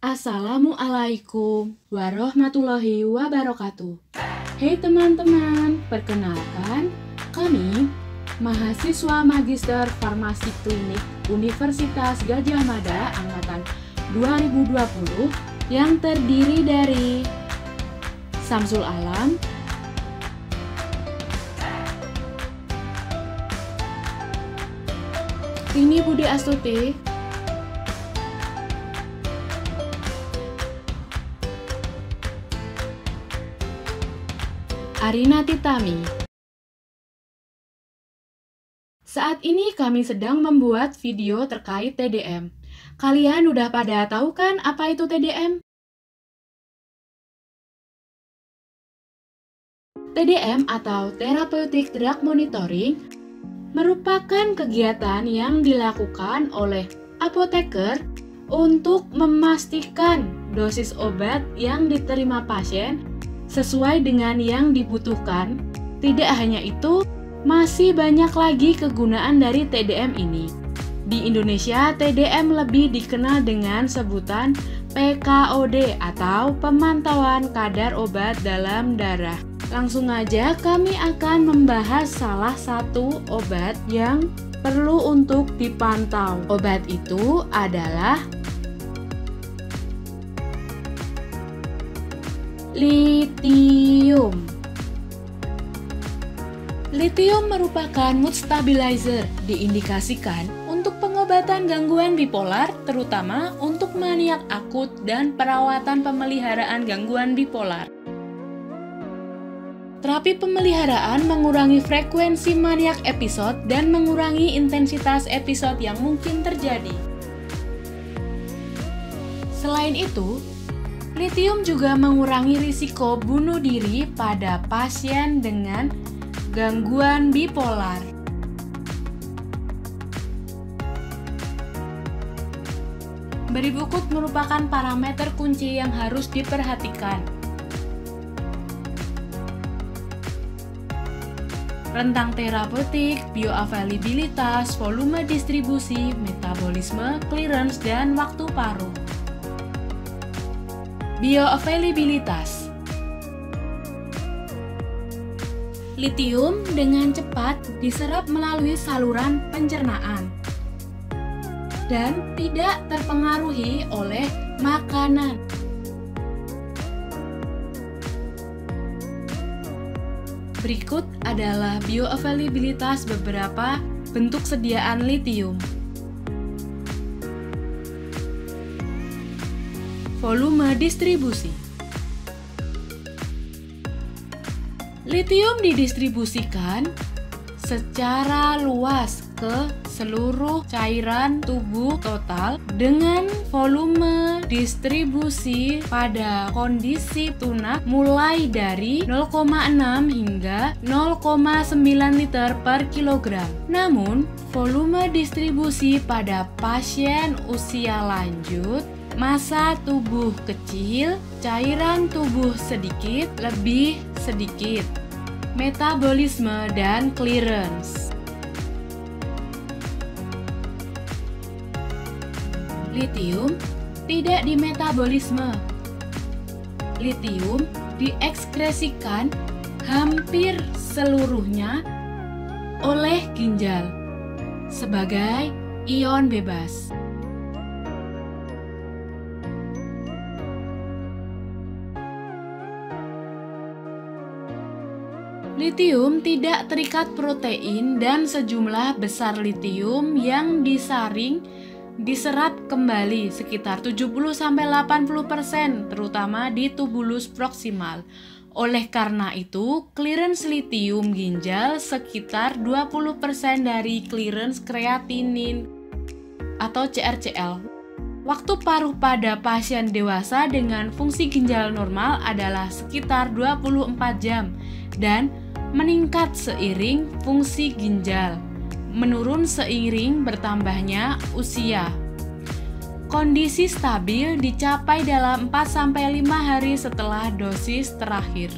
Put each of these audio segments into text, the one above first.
Assalamualaikum warahmatullahi wabarakatuh. Hei teman-teman, perkenalkan kami mahasiswa Magister Farmasi Klinik Universitas Gadjah Mada angkatan 2020 yang terdiri dari Samsul Alam, Rini Budi Astuti, Arina Titami. Saat ini kami sedang membuat video terkait TDM. Kalian udah pada tahu kan apa itu TDM? TDM atau Therapeutic Drug Monitoring merupakan kegiatan yang dilakukan oleh apoteker untuk memastikan dosis obat yang diterima pasien sesuai dengan yang dibutuhkan. Tidak hanya itu, masih banyak lagi kegunaan dari TDM ini. Di Indonesia, TDM lebih dikenal dengan sebutan PKOD atau pemantauan kadar obat dalam darah. Langsung aja kami akan membahas salah satu obat yang perlu untuk dipantau. Obat itu adalah litium. Litium merupakan mood stabilizer, diindikasikan untuk pengobatan gangguan bipolar, terutama untuk maniak akut dan perawatan pemeliharaan gangguan bipolar. Terapi pemeliharaan mengurangi frekuensi maniak episode dan mengurangi intensitas episode yang mungkin terjadi. Selain itu, litium juga mengurangi risiko bunuh diri pada pasien dengan gangguan bipolar. Berikut merupakan parameter kunci yang harus diperhatikan. Rentang terapeutik, bioavailabilitas, volume distribusi, metabolisme, clearance, dan waktu paruh. Bioavailabilitas. Litium dengan cepat diserap melalui saluran pencernaan dan tidak terpengaruhi oleh makanan. Berikut adalah bioavailabilitas beberapa bentuk sediaan litium. Volume distribusi. Litium didistribusikan secara luas ke seluruh cairan tubuh total dengan volume distribusi pada kondisi tunak mulai dari 0,6 hingga 0,9 liter per kilogram. Namun, volume distribusi pada pasien usia lanjut, massa tubuh kecil, cairan tubuh sedikit, lebih sedikit, metabolisme dan clearance. Litium tidak dimetabolisme. Litium diekskresikan hampir seluruhnya oleh ginjal sebagai ion bebas. Litium tidak terikat protein dan sejumlah besar litium yang disaring diserap kembali sekitar 70-80%, terutama di tubulus proksimal. Oleh karena itu, clearance litium ginjal sekitar 20% dari clearance kreatinin atau CrCl. Waktu paruh pada pasien dewasa dengan fungsi ginjal normal adalah sekitar 24 jam dan meningkat seiring fungsi ginjal, menurun seiring bertambahnya usia. Kondisi stabil dicapai dalam 4-5 hari setelah dosis terakhir.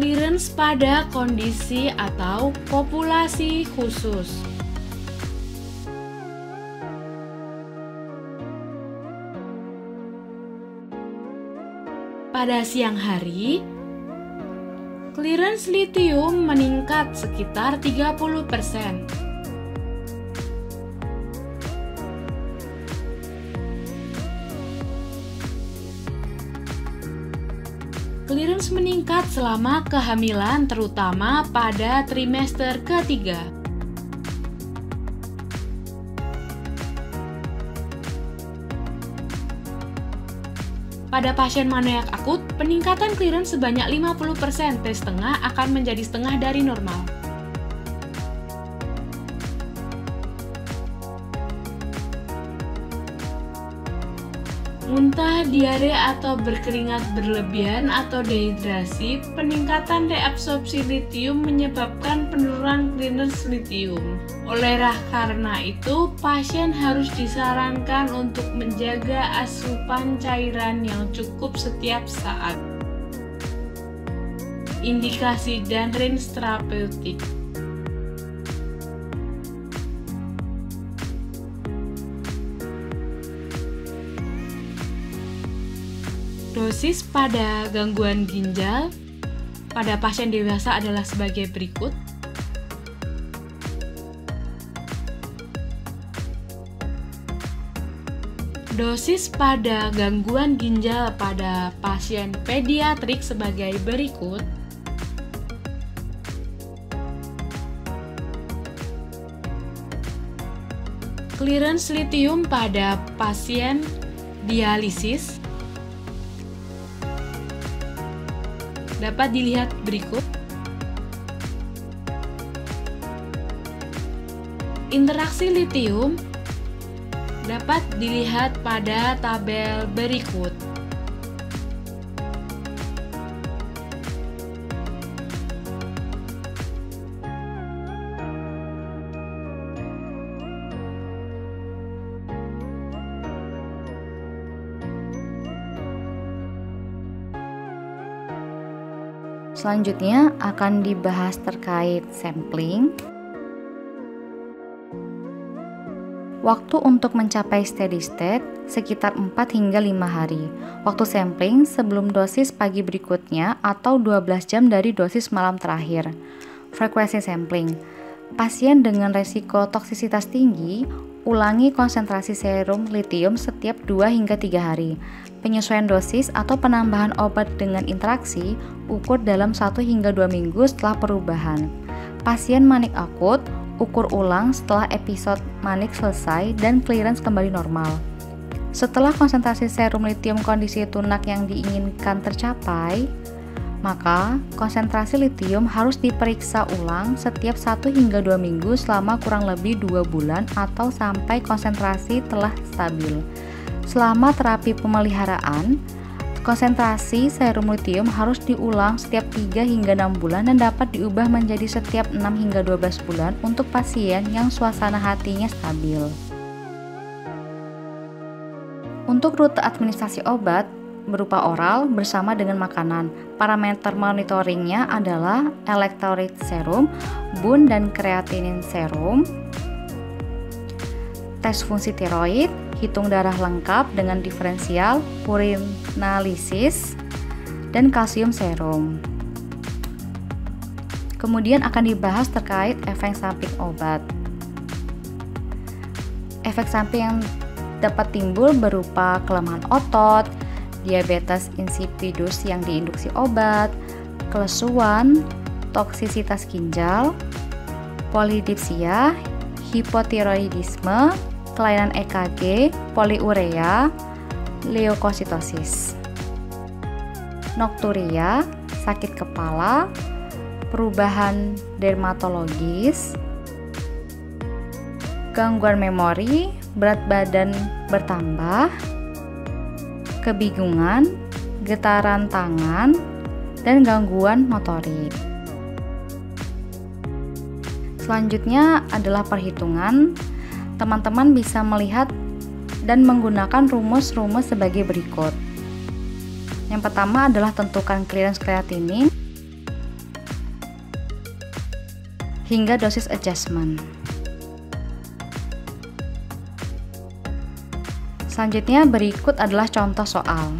Clearance pada kondisi atau populasi khusus. Pada siang hari, clearance litium meningkat sekitar 30%. Clearance meningkat selama kehamilan, terutama pada trimester ketiga. Pada pasien maniak akut, peningkatan clearance sebanyak 50%, setengah akan menjadi setengah dari normal. Muntah, diare atau berkeringat berlebihan atau dehidrasi, peningkatan reabsorpsi litium menyebabkan penurunan clearance litium. Karena itu, pasien harus disarankan untuk menjaga asupan cairan yang cukup setiap saat. Indikasi dan range terapeutik. Dosis pada gangguan ginjal pada pasien dewasa adalah sebagai berikut. Dosis pada gangguan ginjal pada pasien pediatrik sebagai berikut. Clearance litium pada pasien dialisis dapat dilihat berikut. Interaksi litium dapat dilihat pada tabel berikut. Selanjutnya akan dibahas terkait sampling. Waktu untuk mencapai steady state sekitar 4 hingga 5 hari. Waktu sampling sebelum dosis pagi berikutnya atau 12 jam dari dosis malam terakhir. Frekuensi sampling. Pasien dengan resiko toksisitas tinggi, ulangi konsentrasi serum litium setiap 2 hingga 3 hari. Penyesuaian dosis atau penambahan obat dengan interaksi ukur dalam 1 hingga 2 minggu setelah perubahan. Pasien manik akut, ukur ulang setelah episode manik selesai dan clearance kembali normal. Setelah konsentrasi serum litium kondisi tunak yang diinginkan tercapai, maka konsentrasi litium harus diperiksa ulang setiap 1 hingga 2 minggu selama kurang lebih 2 bulan atau sampai konsentrasi telah stabil. Selama terapi pemeliharaan, konsentrasi serum litium harus diulang setiap 3 hingga 6 bulan dan dapat diubah menjadi setiap 6 hingga 12 bulan untuk pasien yang suasana hatinya stabil. Untuk rute administrasi obat berupa oral bersama dengan makanan. Parameter monitoringnya adalah electrolyte serum, bun dan kreatinin serum, tes fungsi tiroid, hitung darah lengkap dengan diferensial, urinalisis, dan kalsium serum. Kemudian akan dibahas terkait efek samping obat. Efek samping yang dapat timbul berupa kelemahan otot, diabetes insipidus yang diinduksi obat, kelesuan, toksisitas ginjal, polidipsia, hipotiroidisme, kelainan EKG, poliurea, leukositosis, nokturia, sakit kepala, perubahan dermatologis, gangguan memori, berat badan bertambah, kebingungan, getaran tangan, dan gangguan motorik. Selanjutnya adalah perhitungan. Teman-teman bisa melihat dan menggunakan rumus-rumus sebagai berikut. Yang pertama adalah tentukan clearance kreatinin. hingga dosis adjustment. Selanjutnya berikut adalah contoh soal.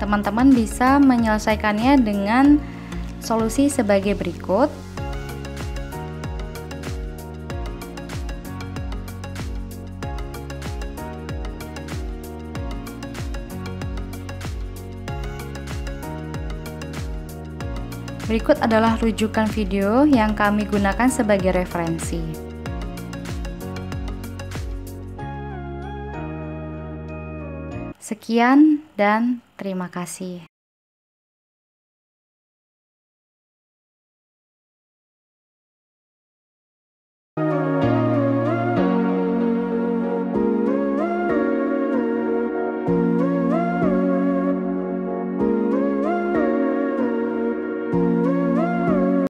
Teman-teman bisa menyelesaikannya dengan solusi sebagai berikut. Berikut adalah rujukan video yang kami gunakan sebagai referensi. Sekian dan terima kasih.